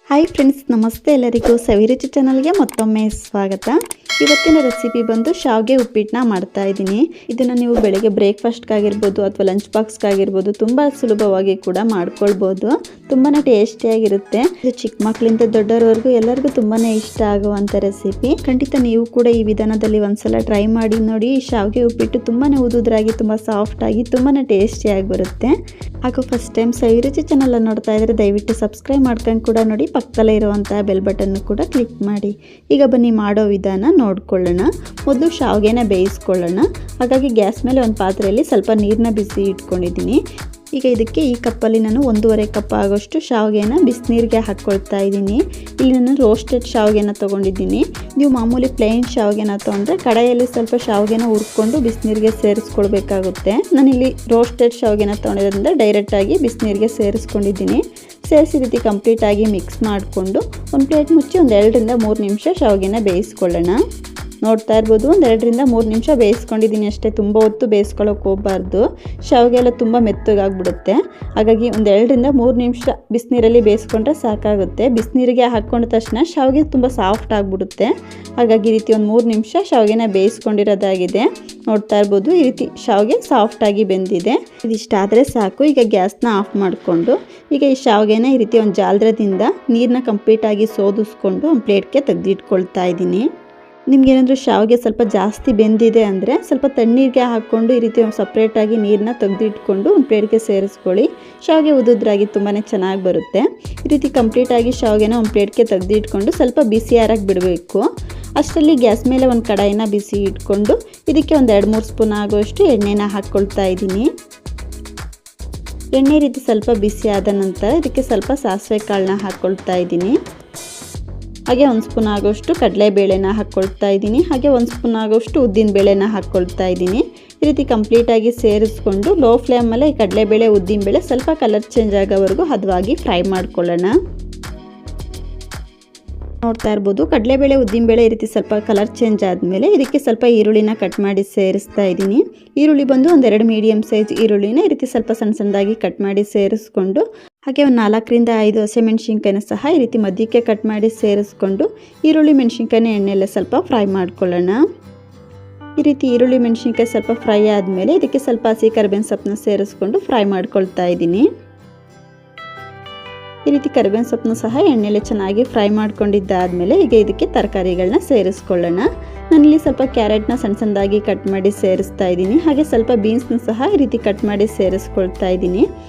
Hi friends, ನಮಸ್ತೆ ಎಲ್ಲರಿಗೂ. ಸವಿರುಚಿ ಚಾನಲ್ಗೆ ಮತ್ತೊಮ್ಮೆ ಸ್ವಾಗತ. ಇವತ್ತಿನ ರೆಸಿಪಿ ಬಂದು ಶಾವಿಗೆ ಉಪ್ಪಿಟ್ಟನ್ನ ಮಾಡ್ತಾ ಇದ್ದೀನಿ. ಇದನ್ನು ನೀವು ಬೆಳಗ್ಗೆ ಬ್ರೇಕ್ಫಾಸ್ಟ್ಗಾಗಿರ್ಬೋದು ಅಥವಾ ಲಂಚ್ ಬಾಕ್ಸ್ಗಾಗಿರ್ಬೋದು ತುಂಬ ಸುಲಭವಾಗಿ ಕೂಡ ಮಾಡ್ಕೊಳ್ಬೋದು. ತುಂಬಾ ಟೇಸ್ಟಿಯಾಗಿರುತ್ತೆ. ಇದು ಚಿಕ್ಕ ಮಕ್ಕಳಿಂದ ದೊಡ್ಡವರವರೆಗೂ ಎಲ್ಲರಿಗೂ ತುಂಬಾ ಇಷ್ಟ ಆಗುವಂಥ ರೆಸಿಪಿ. ಖಂಡಿತ ನೀವು ಕೂಡ ಈ ವಿಧಾನದಲ್ಲಿ ಒಂದ್ಸಲ ಟ್ರೈ ಮಾಡಿ ನೋಡಿ. ಈ ಶಾವಿಗೆ ಉಪ್ಪಿಟ್ಟು ತುಂಬಾ ಉದುದ್ರಾಗಿ ತುಂಬ ಸಾಫ್ಟಾಗಿ ತುಂಬಾ ಟೇಸ್ಟಿಯಾಗಿ ಬರುತ್ತೆ. ಹಾಗೂ ಫಸ್ಟ್ ಟೈಮ್ ಸವಿರುಚಿ ಚಾನಲ್ ನೋಡ್ತಾ ಇದ್ರೆ ದಯವಿಟ್ಟು ಸಬ್ಸ್ಕ್ರೈಬ್ ಮಾಡ್ಕೊಂಡು ಕೂಡ ನೋಡಿ. ಪಕ್ಕದಲ್ಲೇ ಇರುವಂತಹ ಬೆಲ್ ಬಟನ್ ಕೂಡ ಕ್ಲಿಕ್ ಮಾಡಿ. ಈಗ ಬನ್ನಿ ಮಾಡೋ ವಿಧಾನ ನೋಡ್ಕೊಳ್ಳೋಣ. ಮೊದಲು ಶಾವಿಗೆನ ಬೇಯಿಸ್ಕೊಳ್ಳೋಣ. ಹಾಗಾಗಿ ಗ್ಯಾಸ್ ಮೇಲೆ ಒಂದು ಪಾತ್ರೆಯಲ್ಲಿ ಸ್ವಲ್ಪ ನೀರನ್ನ ಬಿಸಿ ಇಟ್ಕೊಂಡಿದ್ದೀನಿ. ಈಗ ಇದಕ್ಕೆ ಈ ಕಪ್ಪಲ್ಲಿ ನಾನು 1.5 ಕಪ್ ಆಗೋಷ್ಟು ಶಾವಿಗೆನ ಬಿಸಿನೀರಿಗೆ ಹಾಕ್ಕೊಳ್ತಾ ಇದ್ದೀನಿ. ಇಲ್ಲಿ ನಾನು ರೋಸ್ಟೆಡ್ ಶಾವಿಗೆನ ತೊಗೊಂಡಿದ್ದೀನಿ. ನೀವು ಮಾಮೂಲಿ ಪ್ಲೇನ್ ಶಾವಿಗೆನ ತೊಗೊಂಡ್ರೆ ಕಡಾಯಲ್ಲಿ ಸ್ವಲ್ಪ ಶಾವಿಗೆನ ಹುರ್ಕೊಂಡು ಬಿಸಿನೀರಿಗೆ ಸೇರಿಸ್ಕೊಳ್ಬೇಕಾಗುತ್ತೆ. ನಾನಿಲ್ಲಿ ರೋಸ್ಟೆಡ್ ಶಾವಿಗೆನ ತೊಗೊಂಡಿರೋದ್ರಿಂದ ಡೈರೆಕ್ಟಾಗಿ ಬಿಸಿನೀರಿಗೆ ಸೇರಿಸ್ಕೊಂಡಿದ್ದೀನಿ. ಸೇರಿಸಿ ರೀತಿ ಕಂಪ್ಲೀಟಾಗಿ ಮಿಕ್ಸ್ ಮಾಡಿಕೊಂಡು ಒಂದು ಪ್ಲೇಟ್ ಮುಚ್ಚಿ ಒಂದು 2 ರಿಂದ 3 ನಿಮಿಷ ಶಾವಿಗೆನ ಬೇಯಿಸ್ಕೊಳ್ಳೋಣ. ನೋಡ್ತಾ ಇರ್ಬೋದು, ಒಂದು 2 ರಿಂದ 3 ನಿಮಿಷ ಬೇಯಿಸ್ಕೊಂಡಿದ್ದೀನಿ ಅಷ್ಟೇ. ತುಂಬ ಹೊತ್ತು ಬೇಯಿಸ್ಕೊಳ್ಳೋಕೆ ಹೋಗಬಾರ್ದು, ಶಾವಿಗೆ ಎಲ್ಲ ತುಂಬ ಮೆತ್ತಗಾಗ್ಬಿಡುತ್ತೆ. ಹಾಗಾಗಿ ಒಂದು 2 ರಿಂದ 3 ನಿಮಿಷ ಬಿಸಿನೀರಲ್ಲಿ ಬೇಯಿಸ್ಕೊಂಡ್ರೆ ಸಾಕಾಗುತ್ತೆ. ಬಿಸಿನೀರಿಗೆ ಹಾಕ್ಕೊಂಡ ತಕ್ಷಣ ಶಾವಿಗೆ ತುಂಬ ಸಾಫ್ಟ್ ಆಗಿಬಿಡುತ್ತೆ. ಹಾಗಾಗಿ ಈ ರೀತಿ ಒಂದು 3 ನಿಮಿಷ ಶಾವಿಗೆನ ಬೇಯಿಸ್ಕೊಂಡಿರೋದಾಗಿದೆ. ನೋಡ್ತಾ ಇರ್ಬೋದು, ಈ ರೀತಿ ಶಾವಿಗೆ ಸಾಫ್ಟಾಗಿ ಬೆಂದಿದೆ. ಇದಿಷ್ಟಾದರೆ ಸಾಕು. ಈಗ ಗ್ಯಾಸ್ನ ಆಫ್ ಮಾಡಿಕೊಂಡು ಈಗ ಈ ಶಾವಿಗೆನ ಈ ರೀತಿ ಒಂದು ಜಾಲರದಿಂದ ನೀರನ್ನ ಕಂಪ್ಲೀಟಾಗಿ ಸೋದಿಸ್ಕೊಂಡು ಒಂದು ಪ್ಲೇಟ್ಗೆ ತೆಗೆದಿಟ್ಕೊಳ್ತಾ ಇದ್ದೀನಿ. ನಿಮ್ಗೇನಾದರೂ ಶಾವಿಗೆ ಸ್ವಲ್ಪ ಜಾಸ್ತಿ ಬೆಂದಿದೆ ಅಂದರೆ ಸ್ವಲ್ಪ ತಣ್ಣೀರಿಗೆ ಹಾಕ್ಕೊಂಡು ಈ ರೀತಿ ಒಂದು ಸಪ್ರೇಟಾಗಿ ನೀರನ್ನ ತೆಗೆದಿಟ್ಕೊಂಡು ಒಂದು ಪ್ಲೇಟ್ಗೆ ಸೇರಿಸ್ಕೊಳ್ಳಿ. ಶಾವಿಗೆ ಉದುದ್ರಾಗಿ ತುಂಬಾ ಚೆನ್ನಾಗಿ ಬರುತ್ತೆ. ಈ ರೀತಿ ಕಂಪ್ಲೀಟಾಗಿ ಶಾವಿಗೆನ ಒಂದು ಪ್ಲೇಟ್ಗೆ ತೆಗೆದಿಟ್ಕೊಂಡು ಸ್ವಲ್ಪ ಬಿಸಿ ಆರಕ್ಕೆ ಬಿಡಬೇಕು. ಅಷ್ಟರಲ್ಲಿ ಗ್ಯಾಸ್ ಮೇಲೆ ಒಂದು ಕಡಾಯಿನ ಬಿಸಿ ಇಟ್ಕೊಂಡು ಇದಕ್ಕೆ ಒಂದು 2-3 ಸ್ಪೂನ್ ಆಗೋಷ್ಟು ಎಣ್ಣೆನ ಹಾಕ್ಕೊಳ್ತಾ ಇದ್ದೀನಿ. ಎಣ್ಣೆ ರೀತಿ ಸ್ವಲ್ಪ ಬಿಸಿ ಆದ ನಂತರ ಇದಕ್ಕೆ ಸ್ವಲ್ಪ ಸಾಸಿವೆ ಕಾಳನ್ನ ಹಾಕ್ಕೊಳ್ತಾ ಇದ್ದೀನಿ. ಹಾಗೆ 1 ಸ್ಪೂನ್ ಆಗೋಷ್ಟು ಕಡಲೆಬೇಳೆನ ಹಾಕ್ಕೊಳ್ತಾ ಇದ್ದೀನಿ. ಹಾಗೆ 1 ಸ್ಪೂನ್ ಆಗೋಷ್ಟು ಉದ್ದಿನ ಬೇಳೆನ ಹಾಕ್ಕೊಳ್ತಾ ಇದ್ದೀನಿ. ಈ ರೀತಿ ಕಂಪ್ಲೀಟಾಗಿ ಸೇರಿಸ್ಕೊಂಡು ಲೋ ಫ್ಲೇಮಲ್ಲೇ ಈ ಕಡಲೆಬೇಳೆ ಉದ್ದಿನ ಬೇಳೆ ಸ್ವಲ್ಪ ಕಲರ್ ಚೇಂಜ್ ಆಗೋವರೆಗೂ ಹದವಾಗಿ ಫ್ರೈ ಮಾಡ್ಕೊಳ್ಳೋಣ. ನೋಡ್ತಾ ಇರ್ಬೋದು, ಕಡಲೆಬೇಳೆ ಉದ್ದಿನಬೇಳೆ ಈ ರೀತಿ ಸ್ವಲ್ಪ ಕಲರ್ ಚೇಂಜ್ ಆದಮೇಲೆ ಇದಕ್ಕೆ ಸ್ವಲ್ಪ ಈರುಳ್ಳಿನ ಕಟ್ ಮಾಡಿ ಸೇರಿಸ್ತಾ ಇದ್ದೀನಿ. ಈರುಳ್ಳಿ ಬಂದು ಒಂದು 2 ಮೀಡಿಯಮ್ ಸೈಜ್ ಈರುಳ್ಳಿನ ಈ ರೀತಿ ಸ್ವಲ್ಪ ಸಣ್ಣದಾಗಿ ಕಟ್ ಮಾಡಿ ಸೇರಿಸ್ಕೊಂಡು ಹಾಗೆ ಒಂದು 4 ರಿಂದ 5 ಹಸಿಮೆಣಸಿನ್ಕಾಯಿನ ಸಹ ಈ ರೀತಿ ಮಧ್ಯಕ್ಕೆ ಕಟ್ ಮಾಡಿ ಸೇರಿಸ್ಕೊಂಡು ಈರುಳ್ಳಿ ಮೆಣಸಿನ್ಕಾಯಿನ ಎಣ್ಣೆಯಲ್ಲೇ ಸ್ವಲ್ಪ ಫ್ರೈ ಮಾಡ್ಕೊಳ್ಳೋಣ. ಈ ರೀತಿ ಈರುಳ್ಳಿ ಮೆಣಸಿನ್ಕಾಯಿ ಸ್ವಲ್ಪ ಫ್ರೈ ಆದಮೇಲೆ ಇದಕ್ಕೆ ಸ್ವಲ್ಪ ಹಸಿ ಕರಿಬೇವಿನ ಸೊಪ್ಪನ್ನ ಸೇರಿಸ್ಕೊಂಡು ಫ್ರೈ ಮಾಡ್ಕೊಳ್ತಾ ಇದ್ದೀನಿ. ಈ ರೀತಿ ಕರಿಬೇವಿನ ಸೊಪ್ಪನ್ನು ಸಹ ಎಣ್ಣೆಲೆ ಚೆನ್ನಾಗಿ ಫ್ರೈ ಮಾಡ್ಕೊಂಡಿದ್ದಾದಮೇಲೆ ಈಗ ಇದಕ್ಕೆ ತರಕಾರಿಗಳನ್ನ ಸೇರಿಸ್ಕೊಳ್ಳೋಣ. ನಾನಿಲ್ಲಿ ಸ್ವಲ್ಪ ಕ್ಯಾರೆಟ್ನ ಸಣ್ಣದಾಗಿ ಕಟ್ ಮಾಡಿ ಸೇರಿಸ್ತಾ ಇದ್ದೀನಿ. ಹಾಗೆ ಸ್ವಲ್ಪ ಬೀನ್ಸ್ನ ಸಹ ಈ ರೀತಿ ಕಟ್ ಮಾಡಿ ಸೇರಿಸ್ಕೊಳ್ತಾ ಇದ್ದೀನಿ.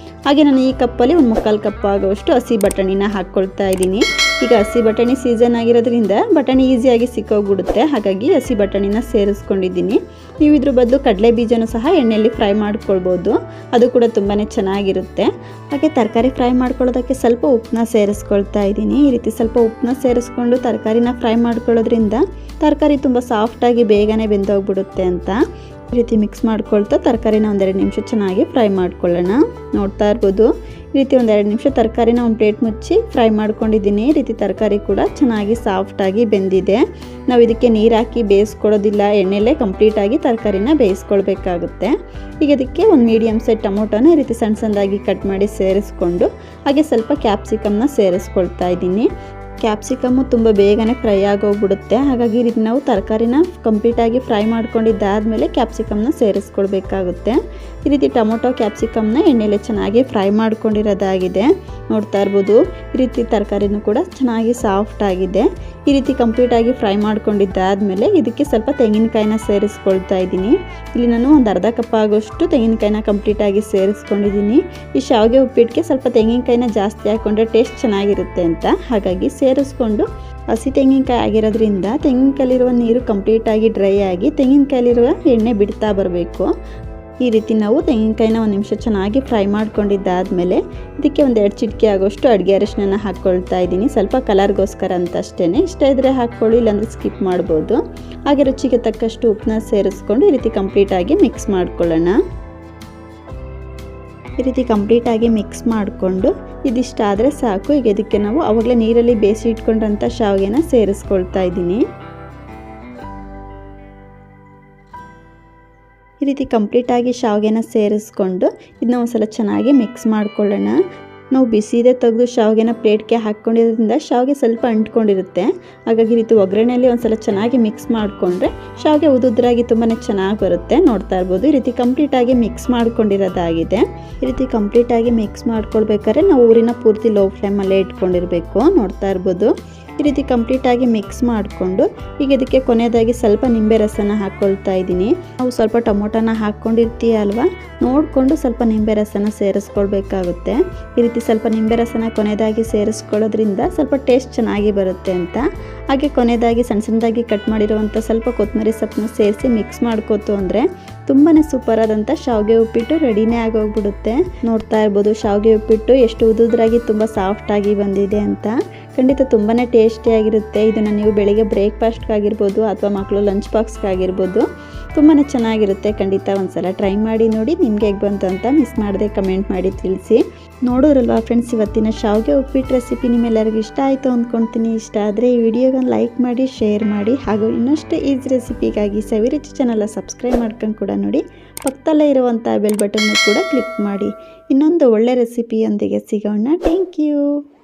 ಹಾಗೆ ನಾನು ಈ ಕಪ್ಪಲ್ಲಿ ಒಂದು 3/4 ಕಪ್ ಆಗೋಷ್ಟು ಹಸಿ ಬಟಾಣಿನ ಹಾಕ್ಕೊಳ್ತಾ ಇದ್ದೀನಿ. ಈಗ ಹಸಿ ಬಟಾಣಿ ಸೀಸನ್ ಆಗಿರೋದ್ರಿಂದ ಬಟಾಣಿ ಈಸಿಯಾಗಿ ಸಿಕ್ಕೋಗ್ಬಿಡುತ್ತೆ. ಹಾಗಾಗಿ ಹಸಿ ಬಟಾಣಿನ ಸೇರಿಸ್ಕೊಂಡಿದ್ದೀನಿ. ನೀವು ಇದ್ರ ಬದಲು ಕಡಲೆ ಬೀಜನೂ ಸಹ ಎಣ್ಣೆಯಲ್ಲಿ ಫ್ರೈ ಮಾಡ್ಕೊಳ್ಬೋದು, ಅದು ಕೂಡ ತುಂಬಾ ಚೆನ್ನಾಗಿರುತ್ತೆ. ಹಾಗೆ ತರಕಾರಿ ಫ್ರೈ ಮಾಡ್ಕೊಳ್ಳೋದಕ್ಕೆ ಸ್ವಲ್ಪ ಉಪ್ಪನ್ನ ಸೇರಿಸ್ಕೊಳ್ತಾ ಇದ್ದೀನಿ. ಈ ರೀತಿ ಸ್ವಲ್ಪ ಉಪ್ಪನ್ನ ಸೇರಿಸ್ಕೊಂಡು ತರಕಾರಿನ ಫ್ರೈ ಮಾಡ್ಕೊಳ್ಳೋದ್ರಿಂದ ತರಕಾರಿ ತುಂಬ ಸಾಫ್ಟಾಗಿ ಬೇಗನೆ ಬೆಂದೋಗ್ಬಿಡುತ್ತೆ ಅಂತ. ಈ ರೀತಿ ಮಿಕ್ಸ್ ಮಾಡ್ಕೊಳ್ತಾ ತರಕಾರಿನ ಒಂದು 2 ನಿಮಿಷ ಚೆನ್ನಾಗಿ ಫ್ರೈ ಮಾಡ್ಕೊಳ್ಳೋಣ. ನೋಡ್ತಾ ಇರ್ಬೋದು, ಈ ರೀತಿ ಒಂದು 2 ನಿಮಿಷ ತರಕಾರಿನ ಒಂದು ಪ್ಲೇಟ್ ಮುಚ್ಚಿ ಫ್ರೈ ಮಾಡ್ಕೊಂಡಿದ್ದೀನಿ. ಈ ರೀತಿ ತರಕಾರಿ ಕೂಡ ಚೆನ್ನಾಗಿ ಸಾಫ್ಟಾಗಿ ಬೆಂದಿದೆ. ನಾವು ಇದಕ್ಕೆ ನೀರು ಹಾಕಿ ಬೇಯಿಸ್ಕೊಳ್ಳೋದಿಲ್ಲ, ಎಣ್ಣೆಲೇ ಕಂಪ್ಲೀಟಾಗಿ ತರಕಾರಿನ ಬೇಯಿಸ್ಕೊಳ್ಬೇಕಾಗುತ್ತೆ. ಈಗ ಇದಕ್ಕೆ ಒಂದು ಮೀಡಿಯಮ್ ಸೈಜ್ ಟೊಮೊಟೊನ ಈ ರೀತಿ ಸಣ್ಣದಾಗಿ ಕಟ್ ಮಾಡಿ ಸೇರಿಸ್ಕೊಂಡು ಹಾಗೆ ಸ್ವಲ್ಪ ಕ್ಯಾಪ್ಸಿಕಮ್ನ ಸೇರಿಸ್ಕೊಳ್ತಾ ಇದ್ದೀನಿ. ಕ್ಯಾಪ್ಸಿಕಮ್ಮು ತುಂಬ ಬೇಗನೆ ಫ್ರೈ ಆಗೋಗ್ಬಿಡುತ್ತೆ. ಹಾಗಾಗಿ ಈ ರೀತಿ ನಾವು ತರಕಾರಿನ ಕಂಪ್ಲೀಟಾಗಿ ಫ್ರೈ ಮಾಡ್ಕೊಂಡಿದ್ದಾದಮೇಲೆ ಕ್ಯಾಪ್ಸಿಕಮ್ನ ಸೇರಿಸ್ಕೊಳ್ಬೇಕಾಗುತ್ತೆ. ಈ ರೀತಿ ಟೊಮೊಟೊ ಕ್ಯಾಪ್ಸಿಕಮ್ನ ಎಣ್ಣೆಲೆ ಚೆನ್ನಾಗಿ ಫ್ರೈ ಮಾಡ್ಕೊಂಡಿರೋದಾಗಿದೆ. ನೋಡ್ತಾ ಇರ್ಬೋದು, ಈ ರೀತಿ ತರಕಾರಿನೂ ಕೂಡ ಚೆನ್ನಾಗಿ ಸಾಫ್ಟ್ ಆಗಿದೆ. ಈ ರೀತಿ ಕಂಪ್ಲೀಟಾಗಿ ಫ್ರೈ ಮಾಡ್ಕೊಂಡಿದ್ದಾದಮೇಲೆ ಇದಕ್ಕೆ ಸ್ವಲ್ಪ ತೆಂಗಿನಕಾಯಿನ ಸೇರಿಸ್ಕೊಳ್ತಾ ಇದ್ದೀನಿ. ಇಲ್ಲಿ ನಾನು ಒಂದು 1/2 ಕಪ್ ಆಗೋಷ್ಟು ತೆಂಗಿನಕಾಯಿನ ಕಂಪ್ಲೀಟಾಗಿ ಸೇರಿಸ್ಕೊಂಡಿದ್ದೀನಿ. ಈ ಶಾವಿಗೆ ಉಪ್ಪಿಟ್ಟಿಗೆ ಸ್ವಲ್ಪ ತೆಂಗಿನಕಾಯಿನ ಜಾಸ್ತಿ ಹಾಕ್ಕೊಂಡ್ರೆ ಟೇಸ್ಟ್ ಚೆನ್ನಾಗಿರುತ್ತೆ ಅಂತ ಹಾಗಾಗಿ ಸೇರಿಸ್ಕೊಂಡು ಹಸಿ ತೆಂಗಿನಕಾಯಿ ಆಗಿರೋದ್ರಿಂದ ತೆಂಗಿನಕಾಯಲ್ಲಿರುವ ನೀರು ಕಂಪ್ಲೀಟಾಗಿ ಡ್ರೈ ಆಗಿ ತೆಂಗಿನಕಾಯಲ್ಲಿರುವ ಎಣ್ಣೆ ಬಿಡ್ತಾ ಬರಬೇಕು. ಈ ರೀತಿ ನಾವು ತೆಂಗಿನಕಾಯಿನ 1 ನಿಮಿಷ ಚೆನ್ನಾಗಿ ಫ್ರೈ ಮಾಡ್ಕೊಂಡಿದ್ದಾದಮೇಲೆ ಇದಕ್ಕೆ ಒಂದು 2 ಚಿಟಿಕೆ ಆಗೋಷ್ಟು ಅಡುಗೆ ಅರಿಶಿನ ಹಾಕ್ಕೊಳ್ತಾ ಇದ್ದೀನಿ. ಸ್ವಲ್ಪ ಕಲರ್ಗೋಸ್ಕರ ಅಂತ ಅಷ್ಟೇ. ಇಷ್ಟ ಇದ್ದರೆ ಹಾಕ್ಕೊಳ್ಳಿ, ಇಲ್ಲಾಂದರೆ ಸ್ಕಿಪ್ ಮಾಡ್ಬೋದು. ಹಾಗೆ ರುಚಿಗೆ ತಕ್ಕಷ್ಟು ಉಪ್ಪನ್ನ ಸೇರಿಸ್ಕೊಂಡು ಈ ರೀತಿ ಕಂಪ್ಲೀಟಾಗಿ ಮಿಕ್ಸ್ ಮಾಡ್ಕೊಳ್ಳೋಣ. ಈ ರೀತಿ ಕಂಪ್ಲೀಟಾಗಿ ಮಿಕ್ಸ್ ಮಾಡಿಕೊಂಡು ಇದಿಷ್ಟಾದರೆ ಸಾಕು. ಈಗ ಇದಕ್ಕೆ ನಾವು ಆವಾಗಲೇ ನೀರಲ್ಲಿ ಬೇಯಿಸಿ ಇಟ್ಕೊಂಡಂಥ ಶಾವಿಗೆನ ಸೇರಿಸ್ಕೊಳ್ತಾ ಇದ್ದೀನಿ. ಈ ರೀತಿ ಕಂಪ್ಲೀಟಾಗಿ ಶಾವಿಗೆನ ಸೇರಿಸ್ಕೊಂಡು ಇದನ್ನ ಒಂದ್ಸಲ ಚೆನ್ನಾಗಿ ಮಿಕ್ಸ್ ಮಾಡ್ಕೊಳ್ಳೋಣ. ನಾವು ಬಿಸಿದೇ ತೆಗೆದು ಶಾವಿಗೆನ ಪ್ಲೇಟ್ಗೆ ಹಾಕ್ಕೊಂಡಿರೋದ್ರಿಂದ ಶಾವಿಗೆ ಸ್ವಲ್ಪ ಅಂಟ್ಕೊಂಡಿರುತ್ತೆ. ಹಾಗಾಗಿ ಈ ರೀತಿ ಒಗ್ಗರಣೆಯಲ್ಲಿ ಒಂದ್ಸಲ ಚೆನ್ನಾಗಿ ಮಿಕ್ಸ್ ಮಾಡಿಕೊಂಡ್ರೆ ಶಾವಿಗೆ ಉದುದ್ರಾಗಿ ತುಂಬಾ ಚೆನ್ನಾಗಿ ಬರುತ್ತೆ. ನೋಡ್ತಾ ಇರ್ಬೋದು, ಈ ರೀತಿ ಕಂಪ್ಲೀಟಾಗಿ ಮಿಕ್ಸ್ ಮಾಡ್ಕೊಂಡಿರೋದಾಗಿದೆ. ಈ ರೀತಿ ಕಂಪ್ಲೀಟಾಗಿ ಮಿಕ್ಸ್ ಮಾಡ್ಕೊಳ್ಬೇಕಾದ್ರೆ ನಾವು ಊರಿನ ಪೂರ್ತಿ ಲೋ ಫ್ಲೇಮಲ್ಲೇ ಇಟ್ಕೊಂಡಿರಬೇಕು. ನೋಡ್ತಾ ಇರ್ಬೋದು, ಈ ರೀತಿ ಕಂಪ್ಲೀಟಾಗಿ ಮಿಕ್ಸ್ ಮಾಡಿಕೊಂಡು ಈಗ ಇದಕ್ಕೆ ಕೊನೆಯದಾಗಿ ಸ್ವಲ್ಪ ನಿಂಬೆ ರಸನ ಹಾಕ್ಕೊಳ್ತಾ ಇದ್ದೀನಿ. ನಾವು ಸ್ವಲ್ಪ ಟೊಮೊಟೊನ ಹಾಕ್ಕೊಂಡಿರ್ತೀಯ ಅಲ್ವಾ, ನೋಡಿಕೊಂಡು ಸ್ವಲ್ಪ ನಿಂಬೆ ರಸನ ಸೇರಿಸ್ಕೊಳ್ಬೇಕಾಗುತ್ತೆ. ಈ ರೀತಿ ಸ್ವಲ್ಪ ನಿಂಬೆ ರಸನ ಕೊನೆಯದಾಗಿ ಸೇರಿಸ್ಕೊಳ್ಳೋದ್ರಿಂದ ಸ್ವಲ್ಪ ಟೇಸ್ಟ್ ಚೆನ್ನಾಗಿ ಬರುತ್ತೆ ಅಂತ. ಹಾಗೆ ಕೊನೆಯದಾಗಿ ಸಣ್ಣದಾಗಿ ಕಟ್ ಮಾಡಿರುವಂಥ ಸ್ವಲ್ಪ ಕೊತ್ತಂಬರಿ ಸೊಪ್ಪನ್ನ ಸೇರಿಸಿ ಮಿಕ್ಸ್ ಮಾಡ್ಕೋತು ಅಂದರೆ ತುಂಬಾ ಸೂಪರ್ ಆದಂಥ ಶಾವಿಗೆ ಉಪ್ಪಿಟ್ಟು ರೆಡಿನೇ ಆಗೋಗ್ಬಿಡುತ್ತೆ. ನೋಡ್ತಾ ಇರ್ಬೋದು, ಶಾವಿಗೆ ಉಪ್ಪಿಟ್ಟು ಎಷ್ಟು ಉದುದ್ರಾಗಿ ತುಂಬ ಸಾಫ್ಟಾಗಿ ಬಂದಿದೆ ಅಂತ. ಖಂಡಿತ ತುಂಬಾ ಟೇಸ್ಟಿಯಾಗಿರುತ್ತೆ. ಇದನ್ನು ನೀವು ಬೆಳಿಗ್ಗೆ ಬ್ರೇಕ್ಫಾಸ್ಟ್ಗಾಗಿರ್ಬೋದು ಅಥವಾ ಮಕ್ಕಳು ಲಂಚ್ ಬಾಕ್ಸ್ಗಾಗಿರ್ಬೋದು ತುಂಬಾ ಚೆನ್ನಾಗಿರುತ್ತೆ. ಖಂಡಿತ ಒಂದ್ಸಲ ಟ್ರೈ ಮಾಡಿ ನೋಡಿ. ನಿಮಗೆ ಹೇಗೆ ಬಂತು ಅಂತ ಮಿಸ್ ಮಾಡದೆ ಕಮೆಂಟ್ ಮಾಡಿ ತಿಳಿಸಿ. ನೋಡೋರಲ್ವಾ ಫ್ರೆಂಡ್ಸ್, ಇವತ್ತಿನ ಶಾವಿಗೆ ಉಪ್ಪಿಟ್ಟು ರೆಸಿಪಿ ನಿಮ್ಮೆಲ್ಲರಿಗೂ ಇಷ್ಟ ಆಯಿತು ಅಂದ್ಕೊಳ್ತೀನಿ. ಇಷ್ಟ ಆದರೆ ಈ ವಿಡಿಯೋಗನ್ನು ಲೈಕ್ ಮಾಡಿ, ಶೇರ್ ಮಾಡಿ, ಹಾಗೂ ಇನ್ನಷ್ಟು ಈಸಿ ರೆಸಿಪಿಗಾಗಿ ಸವಿರುಚಿ ಚಾನಲ್ನ ಸಬ್ಸ್ಕ್ರೈಬ್ ಮಾಡ್ಕೊಂಡು ಕೂಡ ನೋಡಿ. ಪಕ್ಕದಲ್ಲೇ ಇರುವಂಥ ಬೆಲ್ ಬಟನ್ನು ಕೂಡ ಕ್ಲಿಕ್ ಮಾಡಿ. ಇನ್ನೊಂದು ಒಳ್ಳೆ ರೆಸಿಪಿಯೊಂದಿಗೆ ಸಿಗೋಣ. Thank you.